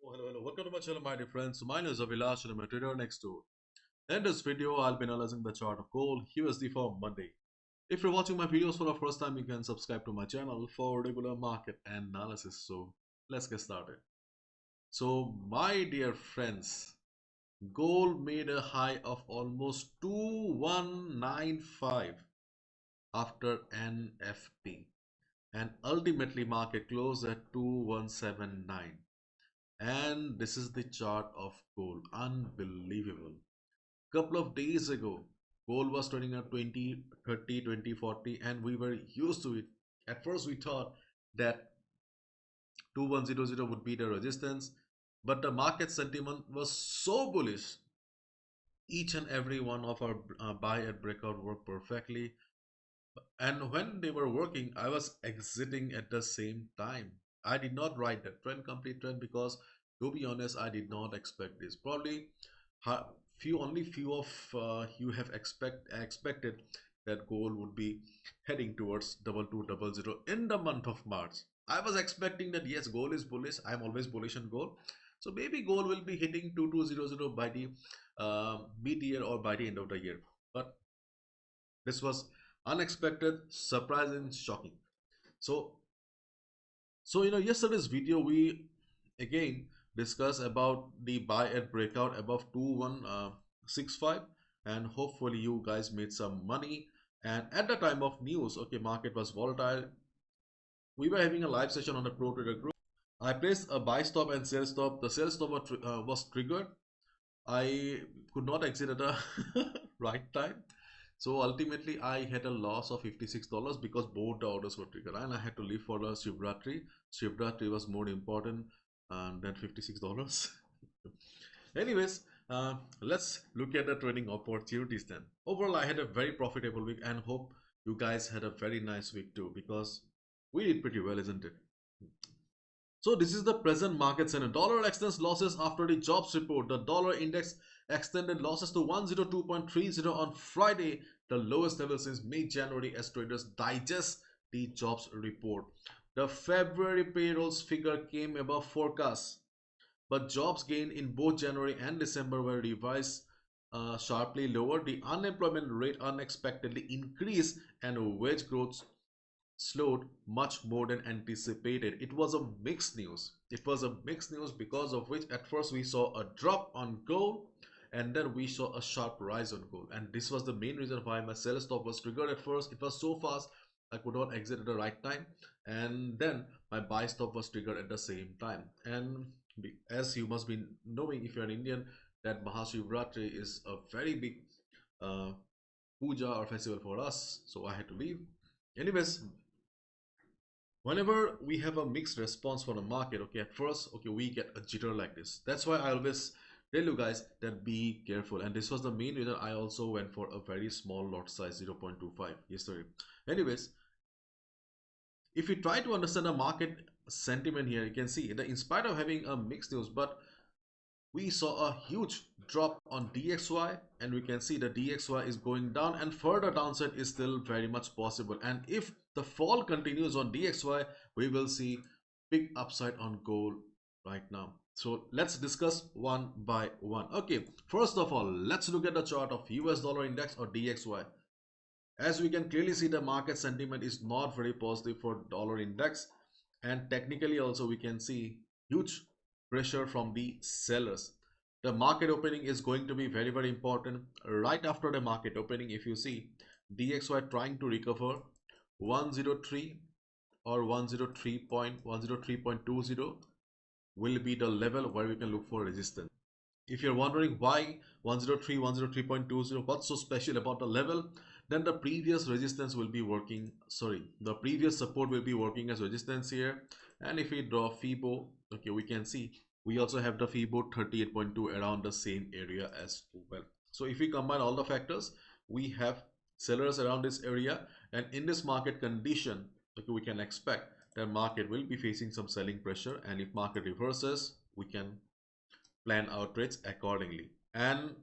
Hello. Welcome to my channel, my dear friends. My name is Avilash and I'm a trader next door. In this video, I'll be analyzing the chart of gold USD for Monday. If you're watching my videos for the first time, you can subscribe to my channel for regular market analysis. So let's get started. So my dear friends, gold made a high of almost 2195 after NFP, and ultimately market closed at 2179. And this is the chart of gold. Unbelievable. Couple of days ago, gold was trading at 20, 30, 20, 40, and we were used to it. At first we thought that 2100 would be the resistance, but the market sentiment was so bullish. Each and every one of our buy and breakout worked perfectly, and when they were working, I was exiting at the same time. I did not write the trend, complete trend, because to be honest, I did not expect this. Probably few of you have expected that gold would be heading towards 2200 in the month of March. I was expecting that yes, gold is bullish. I'm always bullish on gold, so maybe gold will be hitting 2200 by the mid year or by the end of the year. But this was unexpected, surprising, shocking. So, yesterday's video we again discussed about the buy at breakout above 2165, and hopefully you guys made some money. And at the time of news, okay, market was volatile. We were having a live session on the Pro Trader group. I placed a buy stop and sell stop. The sell stop was triggered. I could not exit at the right time. So ultimately, I had a loss of $56 because both the orders were triggered, and I had to leave for the Shivratri. Shivratri was more important than $56. Anyways, let's look at the trading opportunities then. Overall, I had a very profitable week and hope you guys had a very nice week too, because we did pretty well, isn't it? So this is the present market scenario. Dollar extends losses after the jobs report. The dollar index extended losses to 102.30 on Friday, the lowest level since mid-January, as traders digest the jobs report. The February payrolls figure came above forecasts, but jobs gained in both January and December were revised sharply lower. The unemployment rate unexpectedly increased and wage growth slowed much more than anticipated. It was a mixed news. It was a mixed news, because of which at first we saw a drop on gold and then we saw a sharp rise on gold. And this was the main reason why my sell stop was triggered at first. It was so fast I could not exit at the right time, and then my buy stop was triggered at the same time. And as you must be knowing, if you're an Indian, that Mahashivratri is a very big uh, puja or festival for us, so I had to leave. Anyways, whenever we have a mixed response from the market, okay, at first, okay, we get a jitter like this. That's why I always tell you guys that be careful, and this was the main reason I also went for a very small lot size, 0.25 yesterday. Anyways, if you try to understand the market sentiment here, you can see that in spite of having a mixed news, but we saw a huge drop on DXY, and we can see the DXY is going down, and further downside is still very much possible. And if the fall continues on DXY, we will see big upside on gold right now. So let's discuss one by one. Okay, first of all, let's look at the chart of US dollar index or DXY. As we can clearly see, the market sentiment is not very positive for dollar index, and technically also we can see huge pressure from the sellers. The market opening is going to be very important. Right after the market opening, if you see DXY trying to recover 103 or 103.20 will be the level where we can look for resistance. If you're wondering why 103, 103.20, what's so special about the level, then the previous resistance will be working, the previous support will be working as resistance here. And if we draw FIBO, okay, we can see we also have the FIBO 38.2 around the same area as well. So if we combine all the factors, we have sellers around this area, and in this market condition, okay, we can expect that market will be facing some selling pressure, and if market reverses, we can plan our trades accordingly. And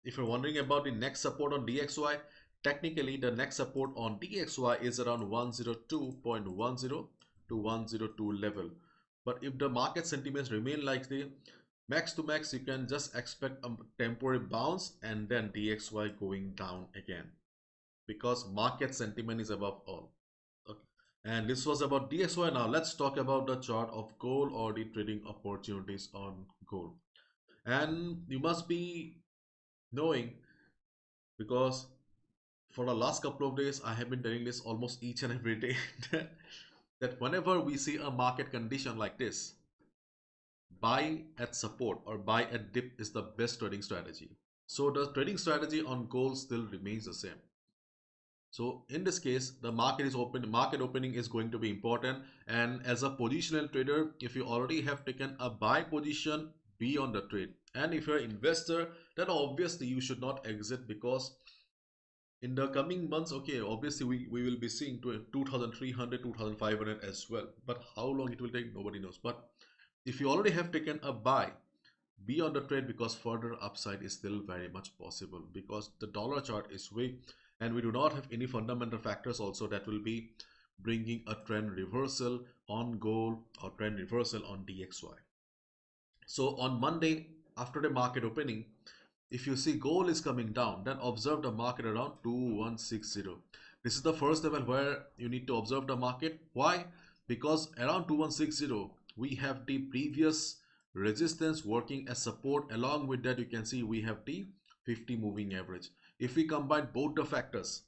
if you're wondering about the next support on DXY, technically the next support on DXY is around 102.10 to 102 level. But if the market sentiments remain like the max to max, you can just expect a temporary bounce and then DXY going down again, because market sentiment is above all. Okay. And this was about DXY. Now let's talk about the chart of gold or the trading opportunities on gold. And you must be knowing, because for the last couple of days I have been telling this almost each and every day that whenever we see a market condition like this, buy at support or buy at dip is the best trading strategy. So the trading strategy on gold still remains the same. So in this case, the market is open. Market opening is going to be important. And as a positional trader, if you already have taken a buy position, be on the trade. And if you're an investor, then obviously you should not exit, because in the coming months, okay, obviously we will be seeing to 2300, 2500 as well. But how long it will take, nobody knows. But if you already have taken a buy, be on the trade, because further upside is still very much possible, because the dollar chart is weak and we do not have any fundamental factors also that will be bringing a trend reversal on gold or trend reversal on DXY. So on Monday, after the market opening, if you see gold is coming down, then observe the market around 2160. This is the first level where you need to observe the market. Why? Because around 2160 we have the previous resistance working as support. Along with that, you can see we have the 50 moving average. If we combine both the factors,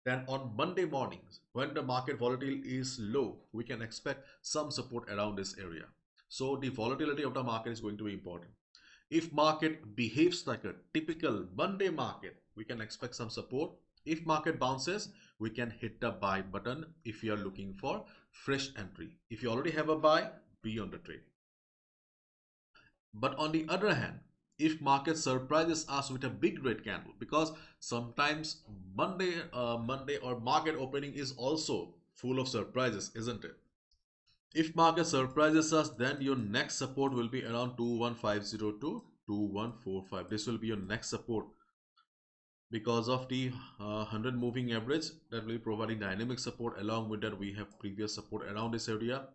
then on Monday mornings, when the market volatility is low, we can expect some support around this area. So the volatility of the market is going to be important. If market behaves like a typical Monday market, we can expect some support. If market bounces, we can hit the buy button if you are looking for fresh entry. If you already have a buy, be on the trade. But on the other hand, if market surprises us with a big red candle, because sometimes Monday or market opening is also full of surprises, isn't it? If market surprises us, then your next support will be around 21502 to 2145. This will be your next support, because of the 100 moving average that will be providing dynamic support. Along with that, we have previous support around this area.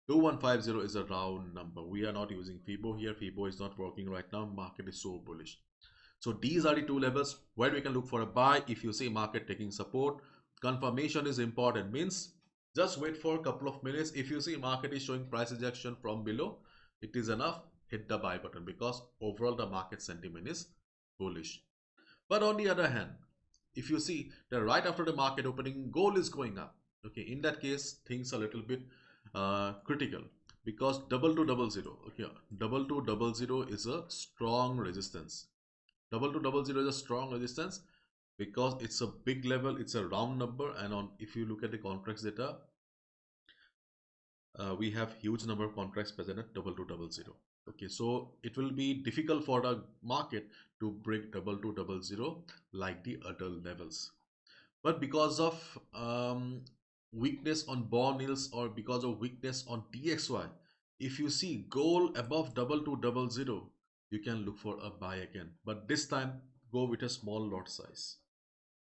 2150 is a round number. We are not using FIBO here. FIBO is not working right now. Market is so bullish. So these are the two levels where we can look for a buy. If you see market taking support, confirmation is important. Means just wait for a couple of minutes. If you see market is showing price rejection from below, it is enough. Hit the buy button, because overall the market sentiment is bullish. But on the other hand, if you see that right after the market opening, gold is going up. Okay, in that case, things are a little bit critical, because 2200. Okay, 2200 is a strong resistance. 2200 is a strong resistance, because it's a big level, it's a round number, and on if you look at the contracts data, we have huge number of contracts present at 2200. Okay, so it will be difficult for the market to break 2200 like the other levels. But because of weakness on bond yields, or because of weakness on DXY, if you see gold above 2200, you can look for a buy again. But this time, go with a small lot size.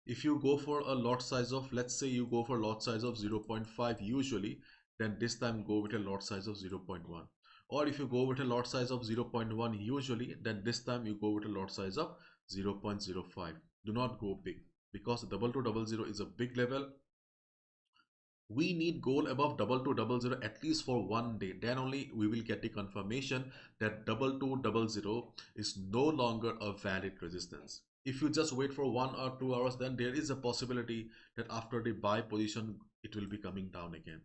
If you go for a lot size of, let's say you go for lot size of 0.5 usually, then this time go with a lot size of 0.1. Or if you go with a lot size of 0.1 usually, then this time you go with a lot size of 0.05. Do not go big, because 2200 is a big level. We need gold above 2200 at least for one day. Then only we will get the confirmation that 2200 is no longer a valid resistance. If you just wait for 1 or 2 hours, then there is a possibility that after the buy position, it will be coming down again.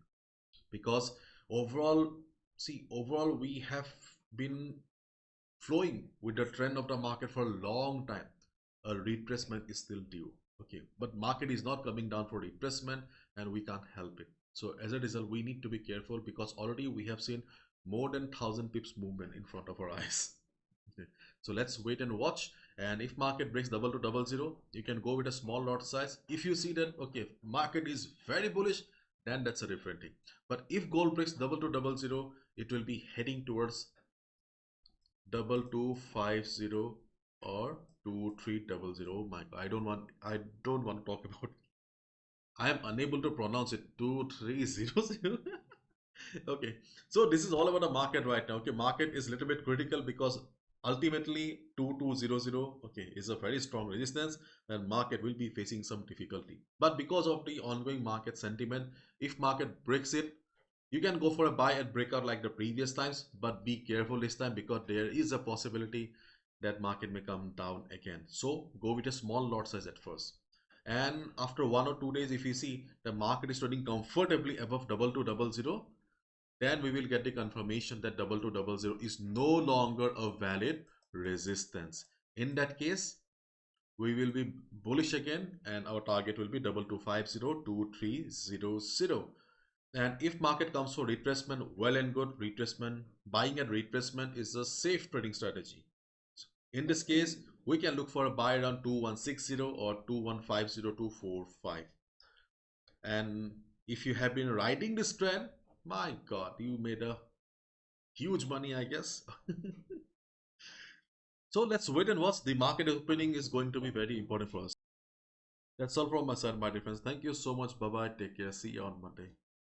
Because overall, see, overall we have been flowing with the trend of the market for a long time. A retracement is still due. Okay, but market is not coming down for retracement, and we can't help it. So as a result, we need to be careful, because already we have seen more than 1000 pips movement in front of our eyes. Okay. So let's wait and watch. And if market breaks 2200, you can go with a small lot size. If you see that okay, market is very bullish, then that's a different thing. But if gold breaks 2200, it will be heading towards 2250 or 2300. Oh my god, I don't want to talk about it. I am unable to pronounce it. 2300. Okay, so this is all about the market right now. Okay, market is a little bit critical because ultimately 2200, okay, is a very strong resistance and market will be facing some difficulty. But because of the ongoing market sentiment, if market breaks it, you can go for a buy and breakout like the previous times, but be careful this time because there is a possibility that market may come down again. So go with a small lot size at first. And after 1 or 2 days, if you see the market is trading comfortably above 2200, then we will get the confirmation that 2200 is no longer a valid resistance. In that case, we will be bullish again and our target will be 2250 2300. And if market comes for retracement, well and good. Retracement, buying at retracement is a safe trading strategy. So in this case, we can look for a buy around 2160 or 2150245. And if you have been riding this trend, my God, you made a huge money, I guess. So let's wait and watch. The market opening is going to be very important for us. That's all from my side, my dear friends. Thank you so much. Bye bye. Take care. See you on Monday.